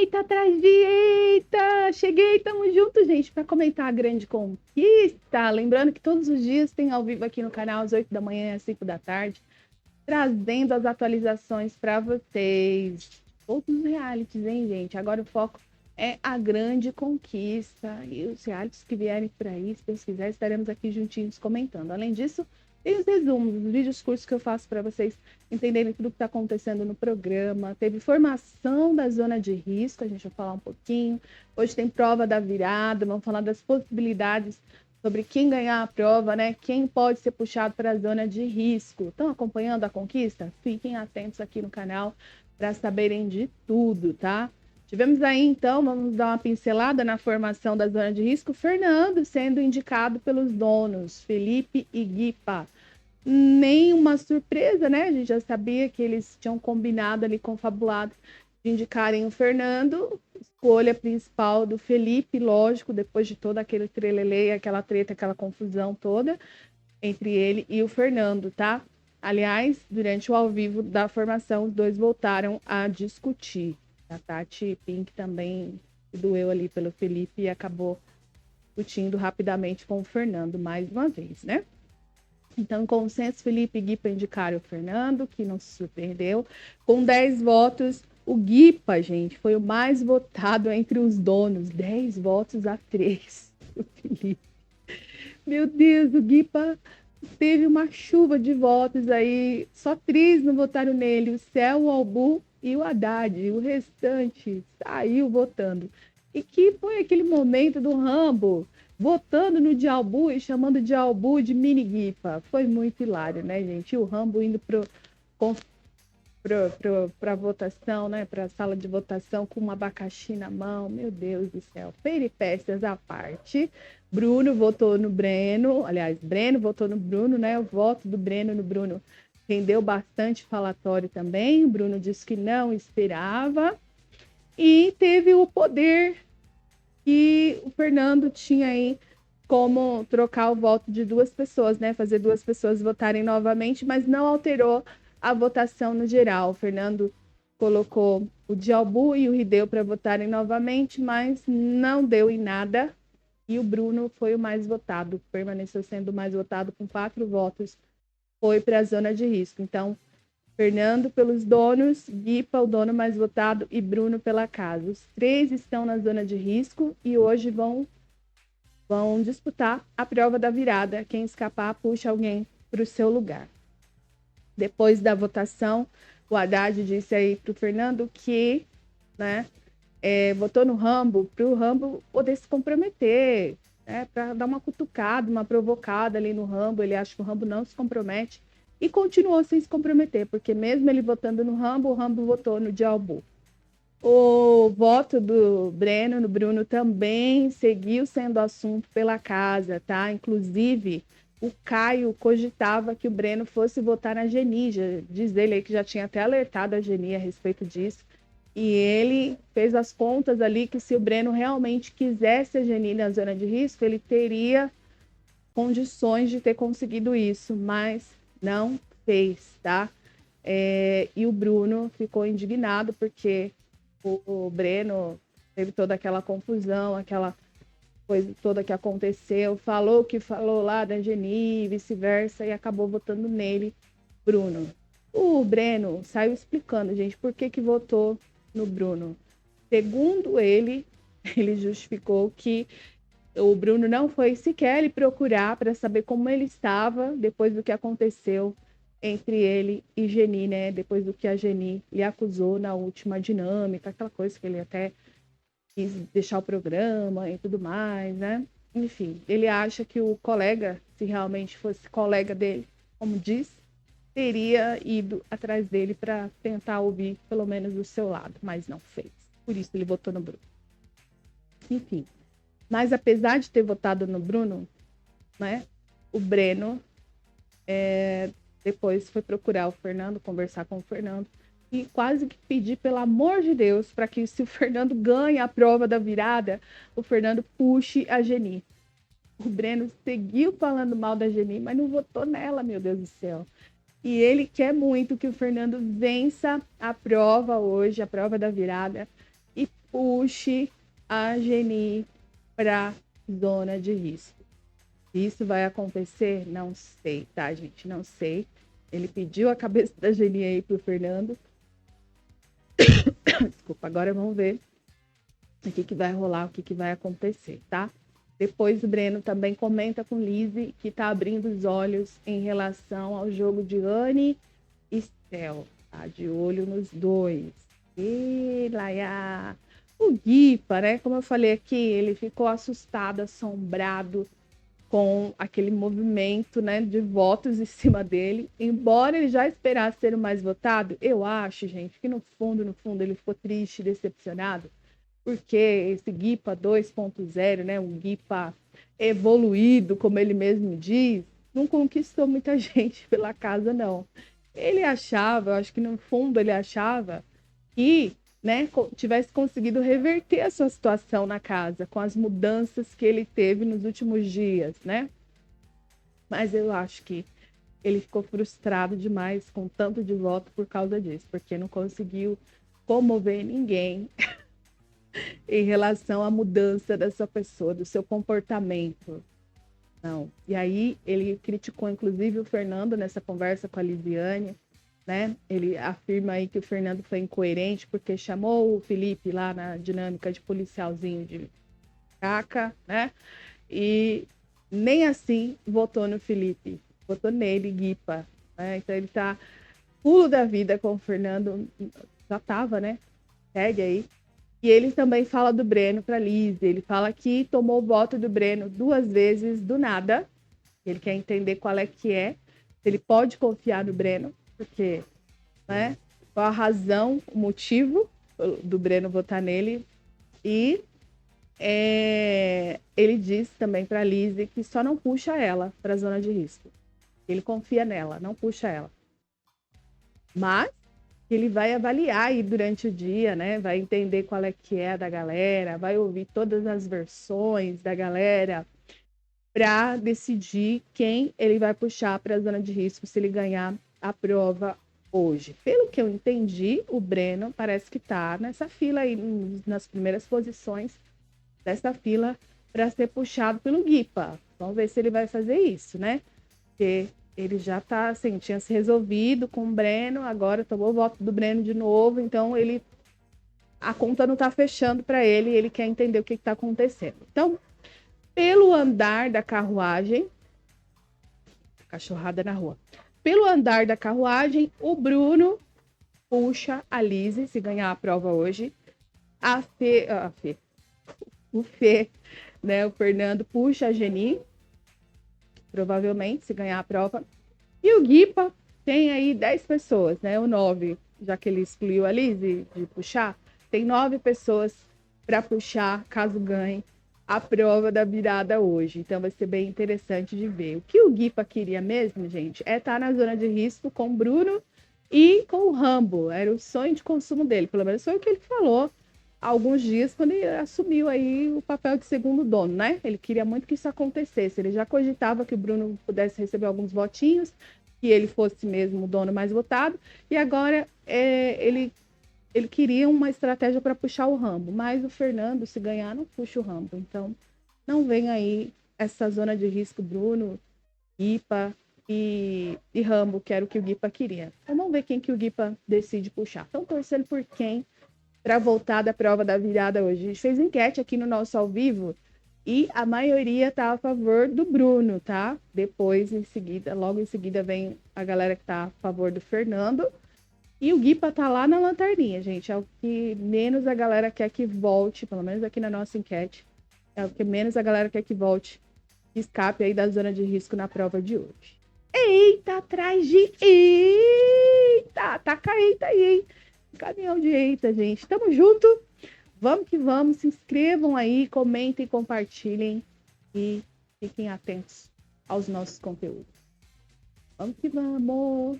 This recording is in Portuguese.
Eita, atrás de eita! Cheguei, tamo junto, gente, para comentar a grande conquista. Lembrando que todos os dias tem ao vivo aqui no canal, às 8 da manhã e às 5 da tarde, trazendo as atualizações para vocês. Todos os realities, hein, gente? Agora o foco é a grande conquista. E os realities que vierem por aí, se Deus quiser, estaremos aqui juntinhos comentando. Além disso, tem os resumos, os vídeos curtos que eu faço para vocês entenderem tudo que está acontecendo no programa. Teve formação da zona de risco, a gente vai falar um pouquinho. Hoje tem prova da virada, vamos falar das possibilidades sobre quem ganhar a prova, né? Quem pode ser puxado para a zona de risco. Estão acompanhando a conquista? Fiquem atentos aqui no canal para saberem de tudo, tá? Tivemos aí, então, vamos dar uma pincelada na formação da zona de risco. Fernando sendo indicado pelos donos, Felipe e Guipa. Nenhuma surpresa, né? A gente já sabia que eles tinham combinado ali, confabulado, de indicarem o Fernando. Escolha principal do Felipe, lógico, depois de todo aquele trelelê, aquela treta, aquela confusão toda entre ele e o Fernando, tá? Aliás, durante o ao vivo da formação, os dois voltaram a discutir. A Tati Pink também doeu ali pelo Felipe e acabou discutindo rapidamente com o Fernando mais uma vez, né? Então, em consenso, Felipe e Guipa indicaram o Fernando, que não se surpreendeu. Com 10 votos, o Guipa, gente, foi o mais votado entre os donos. 10 votos a 3. O Felipe. Meu Deus, o Guipa teve uma chuva de votos aí. Só 3 não votaram nele. O Céu, o Albu e o Haddad. O restante saiu votando. E que foi aquele momento do Rambo votando no Dialbu e chamando o Dialbu de mini Guipa. Foi muito hilário, né, gente? E o Rambo indo para votação, né? Para a sala de votação com um abacaxi na mão. Meu Deus do céu. Peripécias à parte. Bruno votou no Breno. Aliás, Breno votou no Bruno, né? O voto do Breno no Bruno rendeu bastante falatório também. O Bruno disse que não esperava. E teve o poder que o Fernando tinha aí como trocar o voto de 2 pessoas, né? Fazer 2 pessoas votarem novamente, mas não alterou a votação no geral. O Fernando colocou o Dialbu e o Rideu para votarem novamente, mas não deu em nada. E o Bruno foi o mais votado, permaneceu sendo o mais votado com 4 votos, foi para a zona de risco. Então, Fernando pelos donos, Guipa, o dono mais votado, e Bruno pela casa. Os 3 estão na zona de risco e hoje vão disputar a prova da virada. Quem escapar, puxa alguém para o seu lugar. Depois da votação, o Haddad disse aí para o Fernando que, né, votou no Rambo, para o Rambo poder se comprometer, né, para dar uma cutucada, uma provocada ali no Rambo. Ele acha que o Rambo não se compromete. E continuou sem se comprometer, porque mesmo ele votando no Rambo, o Rambo votou no Dialbu. O voto do Breno no Bruno também seguiu sendo assunto pela casa, tá? Inclusive, o Caio cogitava que o Breno fosse votar na Geni. Diz ele aí que já tinha até alertado a Geni a respeito disso. E ele fez as contas ali que se o Breno realmente quisesse a Geni na zona de risco, ele teria condições de ter conseguido isso, mas não fez, tá? E o Bruno ficou indignado porque o Breno teve toda aquela confusão, aquela coisa toda que aconteceu, falou o que falou lá da Geni e vice-versa, e acabou votando nele, Bruno. O Breno saiu explicando, gente, por que votou no Bruno. Segundo ele, ele justificou que o Bruno não foi sequer lhe procurar para saber como ele estava depois do que aconteceu entre ele e Geni, né? Depois do que a Geni lhe acusou na última dinâmica, aquela coisa que ele até quis deixar o programa e tudo mais, né? Enfim, ele acha que o colega, se realmente fosse colega dele, como diz, teria ido atrás dele para tentar ouvir pelo menos o seu lado, mas não fez. Por isso ele votou no Bruno. Enfim. Mas apesar de ter votado no Bruno, né, o Breno depois foi procurar o Fernando, conversar com o Fernando e quase que pedir, pelo amor de Deus, para que se o Fernando ganhe a prova da virada, o Fernando puxe a Geni. O Breno seguiu falando mal da Geni, mas não votou nela, meu Deus do céu. E ele quer muito que o Fernando vença a prova hoje, a prova da virada, e puxe a Geni para zona de risco. Isso vai acontecer? Não sei, tá, gente? Não sei. Ele pediu a cabeça da Geni aí pro Fernando. Desculpa, agora vamos ver o que vai rolar, o que vai acontecer, tá? Depois o Breno também comenta com Lizzie que tá abrindo os olhos em relação ao jogo de Anne e Cel. Tá de olho nos dois. E Laia. O Guipa, né? Como eu falei aqui, ele ficou assustado, assombrado com aquele movimento, né, de votos em cima dele. Embora ele já esperasse ser o mais votado, eu acho, gente, que no fundo, ele ficou triste, decepcionado, porque esse Guipa 2.0, né, um Guipa evoluído, como ele mesmo diz, não conquistou muita gente pela casa, não. Ele achava, eu acho que no fundo ele achava que, né, tivesse conseguido reverter a sua situação na casa com as mudanças que ele teve nos últimos dias, né? Mas eu acho que ele ficou frustrado demais com tanto de voto por causa disso, porque não conseguiu comover ninguém em relação à mudança da sua pessoa, do seu comportamento. Não. E aí ele criticou, inclusive, o Fernando nessa conversa com a Lisiane, né? Ele afirma aí que o Fernando foi incoerente porque chamou o Felipe lá na dinâmica de policialzinho de caca, né? E nem assim votou no Felipe, votou nele, Guipa, né? Então ele tá pulo da vida com o Fernando, já tava, né? Segue aí. E ele também fala do Breno para Liz. Ele fala que tomou o voto do Breno 2 vezes do nada. Ele quer entender qual é que é. Se ele pode confiar no Breno, porque, né? Qual a razão, o motivo do Breno votar nele. E ele diz também para Liz que só não puxa ela para a zona de risco. Ele confia nela, não puxa ela. Mas ele vai avaliar aí durante o dia, né? Vai entender qual é que é da galera, vai ouvir todas as versões da galera para decidir quem ele vai puxar para a zona de risco se ele ganhar a prova hoje. Pelo que eu entendi, o Breno parece que está nessa fila aí, nas primeiras posições dessa fila para ser puxado pelo Guipa. Vamos ver se ele vai fazer isso, né? Porque ele já tá, assim, tinha se resolvido com o Breno, agora tomou o voto do Breno de novo, então a conta não tá fechando para ele quer entender o que tá acontecendo. Então, pelo andar da carruagem, cachorrada na rua, pelo andar da carruagem, o Bruno puxa a Lizzie, se ganhar a prova hoje, o Fê, né, o Fernando puxa a Geni, provavelmente, se ganhar a prova. E o Guipa tem aí 10 pessoas, né? O 9, já que ele excluiu a Lizzie de puxar, tem 9 pessoas para puxar, caso ganhe, a prova da virada hoje. Então vai ser bem interessante de ver. O que o Guipa queria mesmo, gente, é estar na zona de risco com o Bruno e com o Rambo. Era o sonho de consumo dele, pelo menos foi o que ele falou há alguns dias, quando ele assumiu aí o papel de segundo dono, né? Ele queria muito que isso acontecesse. Ele já cogitava que o Bruno pudesse receber alguns votinhos, que ele fosse mesmo o dono mais votado, e agora ele queria uma estratégia para puxar o Rambo, mas o Fernando, se ganhar, não puxa o Rambo. Então, não vem aí essa zona de risco Bruno, Guipa e Rambo, que era o que o Guipa queria. Então, vamos ver quem que o Guipa decide puxar. Estão torcendo por quem para voltar da prova da virada hoje? A gente fez enquete aqui no nosso ao vivo e a maioria tá a favor do Bruno, tá? Depois, logo em seguida, vem a galera que tá a favor do Fernando. E o Guipa tá lá na lanterninha, gente. É o que menos a galera quer que volte, pelo menos aqui na nossa enquete. É o que menos a galera quer que volte, que escape aí da zona de risco na prova de hoje. Eita, atrás de... Eita, taca eita aí, hein? Caminhão de eita, gente. Tamo junto. Vamos que vamos. Se inscrevam aí, comentem, compartilhem e fiquem atentos aos nossos conteúdos. Vamos que vamos.